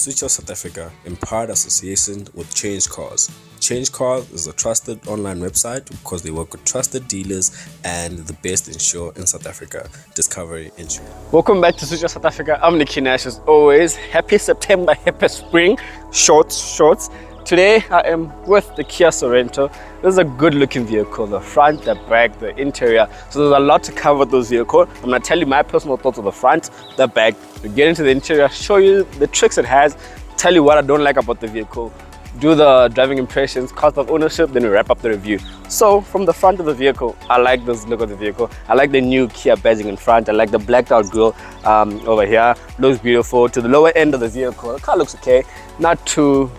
Switch Out South Africa in proud association with Change Cars. Change Cars is a trusted online website because they work with trusted dealers and the best insurer in South Africa, Discovery Insurance. Welcome back to Switch Out South Africa. I'm Nicky Nash as always. Happy September, happy spring. Shorts. Today I am with the Kia Sorento. This is a good looking vehicle, the front, the back, the interior. So there's a lot to cover with this vehicle. I'm going to tell you my personal thoughts on the front, the back, we get into the interior, show you the tricks it has, tell you what I don't like about the vehicle, do the driving impressions, cost of ownership, then we wrap up the review. So from the front of the vehicle, I like this look of the vehicle. I like the new Kia badging in front. I like the blacked out grille over here. Looks beautiful. To the lower end of the vehicle, the car looks okay. Not too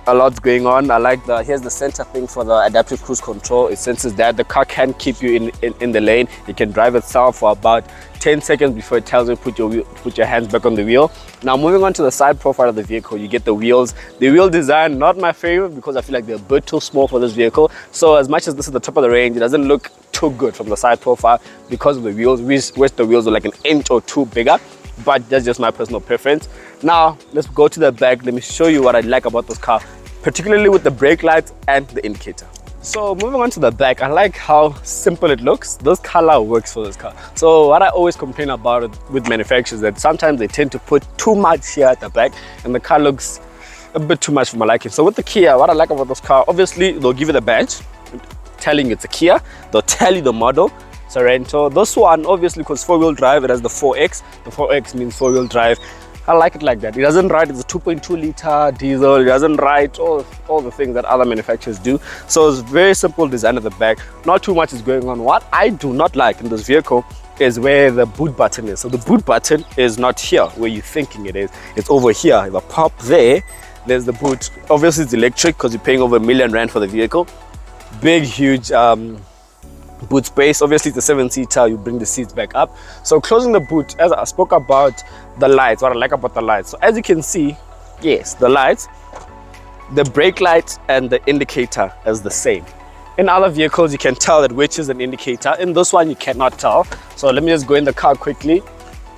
a lot's going on. I like here's the center thing for the adaptive cruise control. It senses that the car can keep you in the lane. It can drive itself for about 10 seconds before it tells you put your hands back on the wheel. Now moving on to the side profile of the vehicle, you get the wheels. The wheel design, not my favorite because I feel like they're a bit too small for this vehicle. So as much as this is the top of the range, it doesn't look too good from the side profile because of the wheels. Wish the wheels were like an inch or two bigger, but that's just my personal preference. Now let's go to the back. Let me show you what I like about this car, particularly with the brake lights and the indicator. So moving on to the back, I like how simple it looks. This color works for this car. So what I always complain about it with manufacturers is that sometimes they tend to put too much here at the back and the car looks a bit too much for my liking. So with the Kia, what I like about this car, obviously they'll give you the badge telling you it's a Kia. They'll tell you the model, Sorento. This one, obviously because four-wheel drive, it has the 4X. The 4X means four-wheel drive. I like it like that. It doesn't write it's a 2.2 liter diesel. It doesn't write all the things that other manufacturers do. So it's very simple design at the back. Not too much is going on. What I do not like in this vehicle is where the boot button is. So the boot button is not here where you're thinking it is. It's over here. If I pop there's the boot. Obviously it's electric because you're paying over R1 million for the vehicle. Big, huge boot space. Obviously it's a 7-seater, you bring the seats back up. So closing the boot, as I spoke about the lights, what I like about the lights. So as you can see, yes, the lights, the brake light and the indicator is the same. In other vehicles you can tell that which is an indicator. In this one you cannot tell. So let me just go in the car quickly,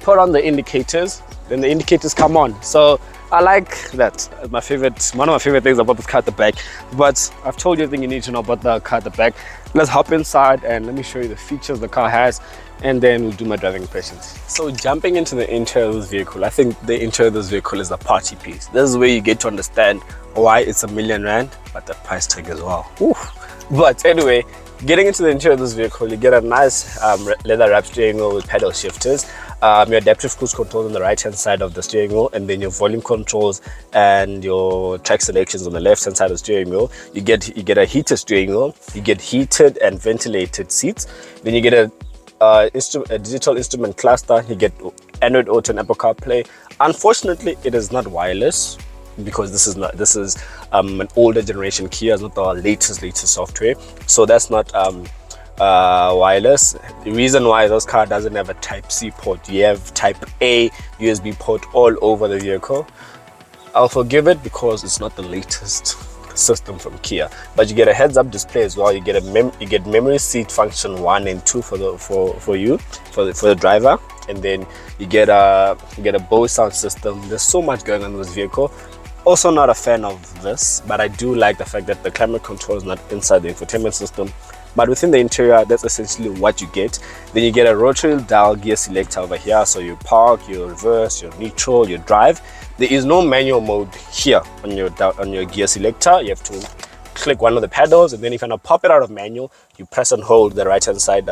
put on the indicators, then the indicators come on. So I like that. One of my favorite things about this car at the back. But I've told you everything you need to know about the car at the back. Let's hop inside and let me show you the features the car has, and then we'll do my driving impressions. So jumping into the interior of this vehicle, I think the interior of this vehicle is a party piece. This is where you get to understand why it's R1 million, but the price tag as well. Oof. But anyway, getting into the interior of this vehicle, you get a nice leather wrap steering wheel with pedal shifters. Your adaptive cruise controls on the right hand side of the steering wheel, and then your volume controls and your track selections on the left hand side of the steering wheel. You get a heated steering wheel, you get heated and ventilated seats, then you get a digital instrument cluster, you get Android Auto and Apple CarPlay. Unfortunately it is not wireless because this is an older generation Kia. It's not the latest software, so that's not wireless. The reason why this car doesn't have a Type-C port, you have Type-A USB port all over the vehicle. I'll forgive it because it's not the latest system from Kia, but you get a heads-up display as well. You get memory seat function 1 and 2 for the driver, and then you get a Bose sound system. There's so much going on in this vehicle. Also not a fan of this, but I do like the fact that the climate control is not inside the infotainment system, but within the interior. That's essentially what you get. Then you get a rotary dial gear selector over here, so you park, you reverse, your neutral, your drive. There is no manual mode here on your gear selector. You have to click one of the pedals, and then if you want to pop it out of manual, you press and hold the right hand side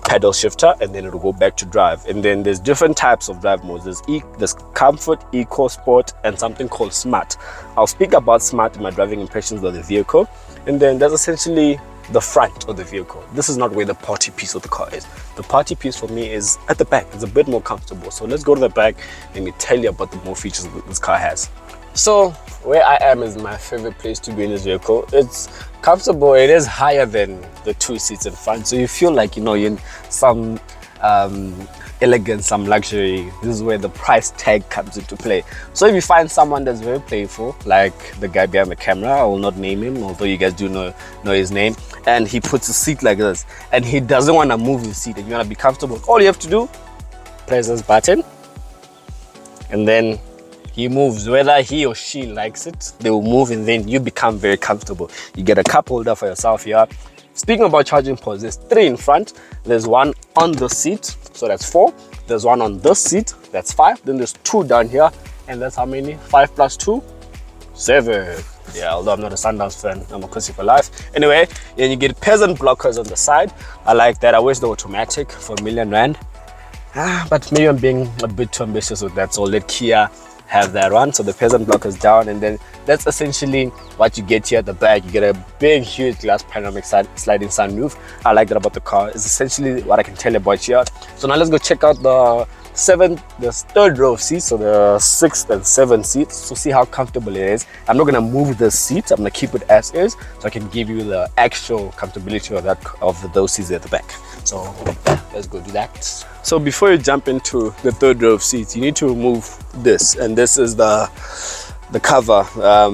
pedal shifter, and then it will go back to drive. And then there's different types of drive modes. There's comfort, eco, sport, and something called smart. I'll speak about smart in my driving impressions of the vehicle. And then there's essentially the front of the vehicle. This is not where the party piece of the car is. The party piece for me is at the back. It's a bit more comfortable. So let's go to the back and me tell you about the more features that this car has. So where I am is my favorite place to be in this vehicle. It's comfortable. It is higher than the 2 seats in front, so you feel like you're in some elegance, some luxury. This is where the price tag comes into play. So if you find someone that's very playful, like the guy behind the camera, I will not name him, although you guys do know his name, and he puts a seat like this and he doesn't want to move his seat and you want to be comfortable, all you have to do, press this button and then he moves. Whether he or she likes it, they will move, and then you become very comfortable. You get a cup holder for yourself here. Speaking about charging ports, there's 3 in front. There's one on the seat, so that's 4. There's one on this seat, that's 5. Then there's 2 down here, and that's how many? 5 plus 2? 7. Yeah, although I'm not a Sundowns fan, I'm a Kusi for life. Anyway, and you get peasant blockers on the side. I like that. I wish they were automatic for R1,000,000. But maybe I'm being a bit too ambitious with that, so let Kia have that one. So the peasant blockers down, and then that's essentially what you get here at the back. You get a big, huge glass panoramic sliding sunroof. I like that about the car. It's essentially what I can tell you about here. So now let's go check out the 3rd row of seats, so the 6th and 7th seats, to see how comfortable it is. I'm not gonna move the seat. I'm gonna keep it as is, so I can give you the actual comfortability of those seats at the back. So let's go do that. So before you jump into the 3rd row of seats, you need to remove this, and this is the cover,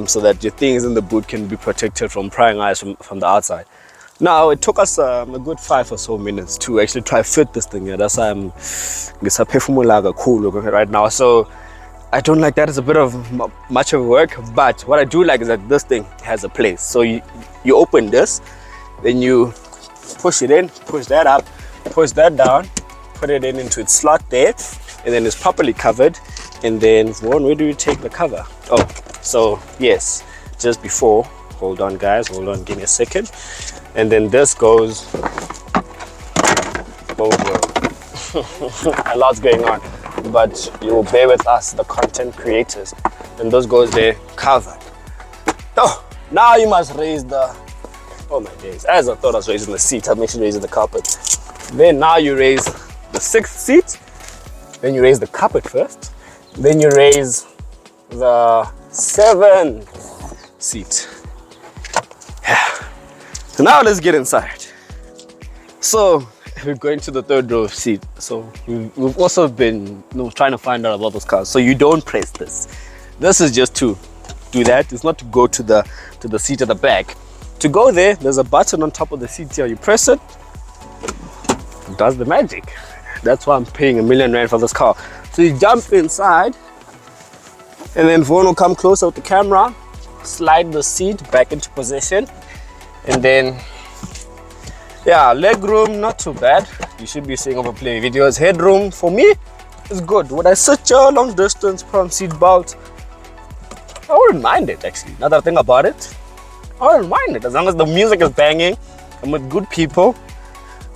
so that your things in the boot can be protected from prying eyes from the outside. Now it took us a good 5 or so minutes to actually try fit this thing here. That's why I'm cool right now. So I don't like that. It's a bit of much of work, but what I do like is that this thing has a place. So you open this, then you push it in, push that up, push that down, put it into its slot there, and then it's properly covered. And then where do you take the cover? Oh, so yes, just before, hold on guys, hold on, give me a second. And then this goes over. A lot's going on, but you will bear with us, the content creators. And those goes there covered. Oh, now you must raise the, oh my days, as I thought I was raising the seat, I'm actually raising the carpet. Then now you raise the 6th seat, then you raise the carpet first, then you raise the 7th seat. So now let's get inside. So we're going to the 3rd row seat. So we've also been trying to find out about those cars. So you don't press this. This is just to do that. It's not to go to the seat at the back. To go there, there's a button on top of the seat here. You press it, it does the magic. That's why I'm paying R1,000,000 for this car. So you jump inside, and then Vaughn will come closer with the camera, slide the seat back into position, and then yeah, leg room not too bad. You should be seeing overplay videos. Headroom for me is good. Would I sit here long distance, put on seat belt? I wouldn't mind it actually. Now that I think about it, I wouldn't mind it as long as the music is banging. I'm with good people.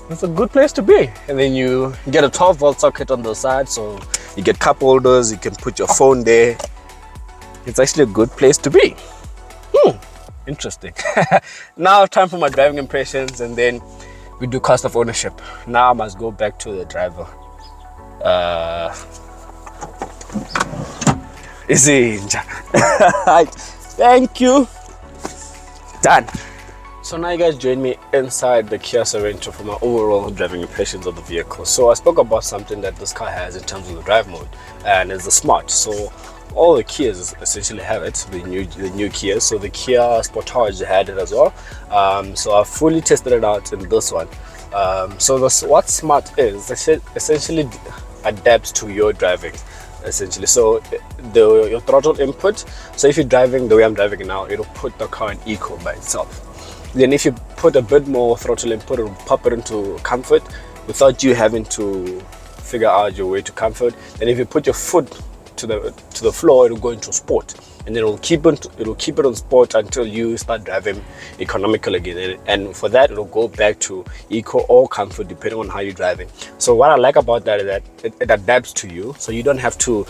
It's a good place to be. And then you get a 12-volt socket on the side, so you get cup holders. You can put your phone there. It's actually a good place to be. Interesting. Now time for my driving impressions, and then we do cost of ownership. Now I must go back to the driver. Easy. Thank you. Done. So now you guys join me inside the Kia Sorento for my overall driving impressions of the vehicle. So I spoke about something that this car has in terms of the drive mode, and it's the smart. So all the Kias essentially have it, the new Kias. So the Kia Sportage had it as well. So I fully tested it out in this one. So what smart is essentially adapts to your driving, essentially. So your throttle input. So if you're driving the way I'm driving now, it'll put the car in eco by itself. Then if you put a bit more throttle input, it'll pop it into comfort without you having to figure out your way to comfort. And if you put your foot to the floor, it'll go into sport, and then it'll keep it on sport until you start driving economical again. And for that, it'll go back to eco or comfort depending on how you're driving. So what I like about that is that it adapts to you, so you don't have to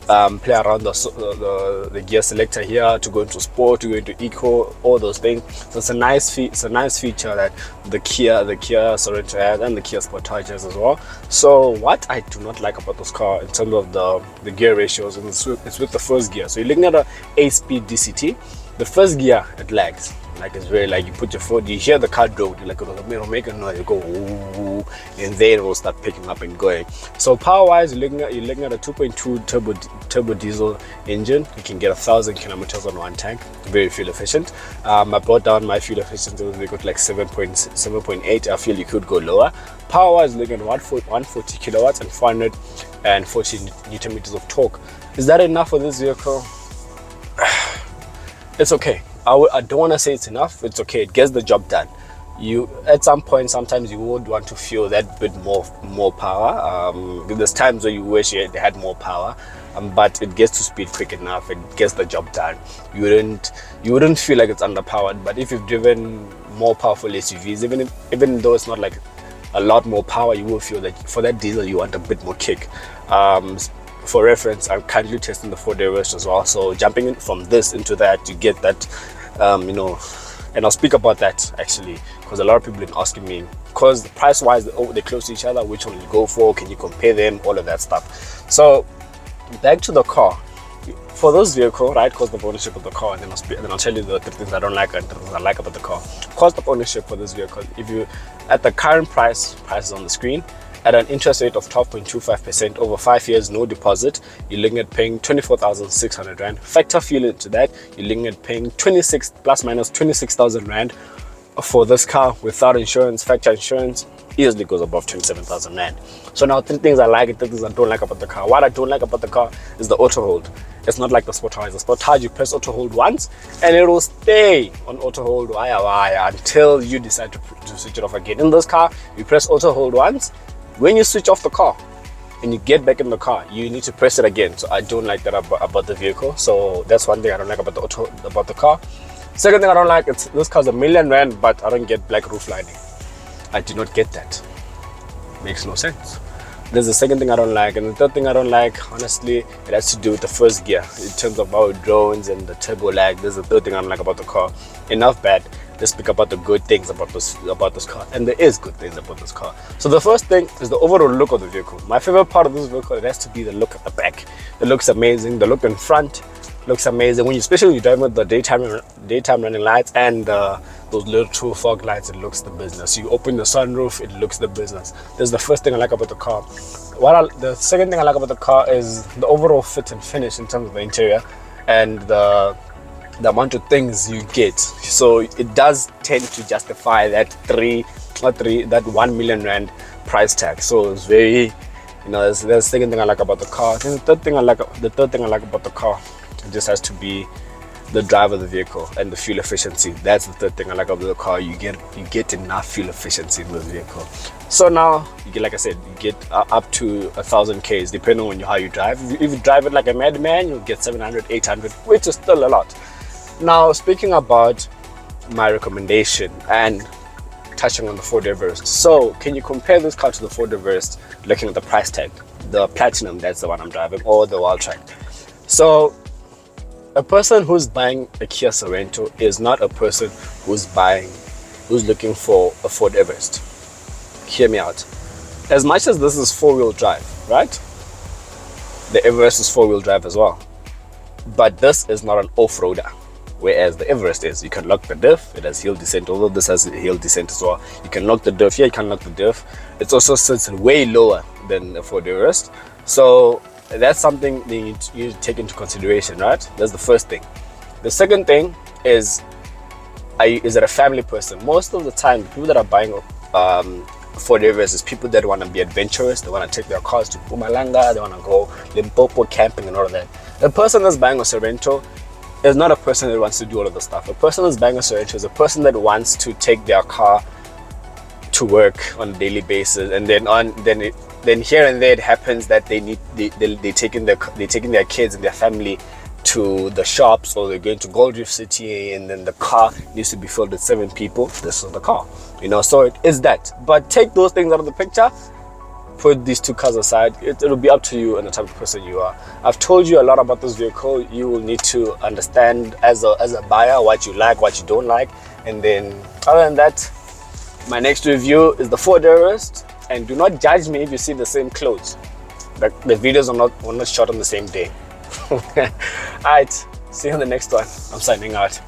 play around the gear selector here to go into sport, to go into eco, all those things. So it's a nice feature that the Kia Sorento has, and the Kia Sportage has as well. So what I do not like about this car in terms of the gear ratios, and it's with the first gear. So you're looking at a 8-speed DCT. The first gear, it lags. Like it's very like you put your foot, you hear the car drone, you're like it'll make a noise, you go ooh, and then it will start picking up and going. So power wise, you're looking at a 2.2 turbo diesel engine. You can get 1,000 kilometers on one tank, very fuel efficient. I brought down my fuel efficiency, we got like 7.8. I feel you could go lower. Power wise, looking at 140 kilowatts and 440 newton meters of torque. Is that enough for this vehicle? It's okay. I don't want to say it's enough. It's okay. It gets the job done. You at some point, sometimes you would want to feel that bit more power. There's times where you wish they had more power, but it gets to speed quick enough. It gets the job done. You wouldn't feel like it's underpowered. But if you've driven more powerful SUVs, even though it's not like a lot more power, you will feel that for that diesel you want a bit more kick. For reference, I'm currently testing the Ford Everest as well, so jumping in from this into that, you get that, and I'll speak about that actually, because a lot of people have been asking me, because price wise they're close to each other, which one you go for, can you compare them, all of that stuff. So back to the car. For this vehicle, right, cost of ownership of the car, and then I'll tell you the things I don't like and the things I like about the car. Cost of ownership for this vehicle, if you at the current price is on the screen, at an interest rate of 12.25% over 5 years, no deposit, you're looking at paying 24,600 rand. Factor fuel into that, you're looking at paying plus minus 26,000 rand for this car without insurance. Factor insurance easily goes above 27,000 rand. So now 3 things I like and 3 things I don't like about the car. What I don't like about the car is the auto hold. It's not like the Sportage. The Sportage, you press auto hold once and it will stay on auto hold until you decide to switch it off again. In this car, you press auto hold once. When you switch off the car and you get back in the car, you need to press it again. So I don't like that about the vehicle. So that's one thing I don't like about the car. Second thing I don't like, this car's R1,000,000 rand, but I don't get black roof lining. I do not get that. Makes no sense. There's the second thing I don't like, and the third thing I don't like, honestly, it has to do with the first gear in terms of how it drones and the turbo lag. There's the third thing I don't like about the car. Enough bad. Let's speak about the good things about this car, and there is good things about this car. So the first thing is the overall look of the vehicle. My favorite part of this vehicle, it has to be the look at the back. It looks amazing. The look in front looks amazing. Especially when you drive with the daytime running lights and those little true fog lights, it looks the business. You open the sunroof, it looks the business. That's the first thing I like about the car. The second thing I like about the car is the overall fit and finish in terms of the interior and the amount of things you get. So it does tend to justify that 1,000,000 rand price tag. So it's very, that's the second thing I like about the car. And the third thing I like about the car, it just has to be the drive of the vehicle and the fuel efficiency. That's the third thing I like about the car. You get enough fuel efficiency in this vehicle. So now like I said, you get up to 1,000 k's depending on how you drive. If you drive it like a madman, you'll get 700, 800, which is still a lot. Now, speaking about my recommendation and touching on the Ford Everest. So, can you compare this car to the Ford Everest looking at the price tag? The Platinum, that's the one I'm driving, or the Wildtrak. So, a person who's buying a Kia Sorento is not a person who's looking for a Ford Everest. Hear me out. As much as this is 4-wheel drive, right? The Everest is 4-wheel drive as well. But this is not an off-roader. Whereas the Everest is, you can lock the diff, it has hill descent, although this has hill descent as well. You can lock the diff, you can lock the diff. It also sits way lower than the Ford Everest. So that's something that you need to take into consideration, right? That's the first thing. The second thing is it a family person? Most of the time, people that are buying Ford Everest is people that want to be adventurous. They want to take their cars to Mpumalanga, they want to go Limpopo camping and all of that. The person that's buying a Sorento is not a person that wants to do all of the stuff. A person that's buying a Sorento is a person that wants to take their car to work on a daily basis, and then here and there it happens that they're taking their kids and their family to the shops, or they're going to Gold Reef City, and then the car needs to be filled with 7 people. This is the car, so it is that. But take those things out of the picture, put these two cars aside. It'll be up to you and the type of person you are. I've told you a lot about this vehicle. You will need to understand as a buyer what you like, what you don't like, and then other than that, my next review is the Ford Everest. And do not judge me if you see the same clothes. The videos are not shot on the same day. Alright, see you on the next one. I'm signing out.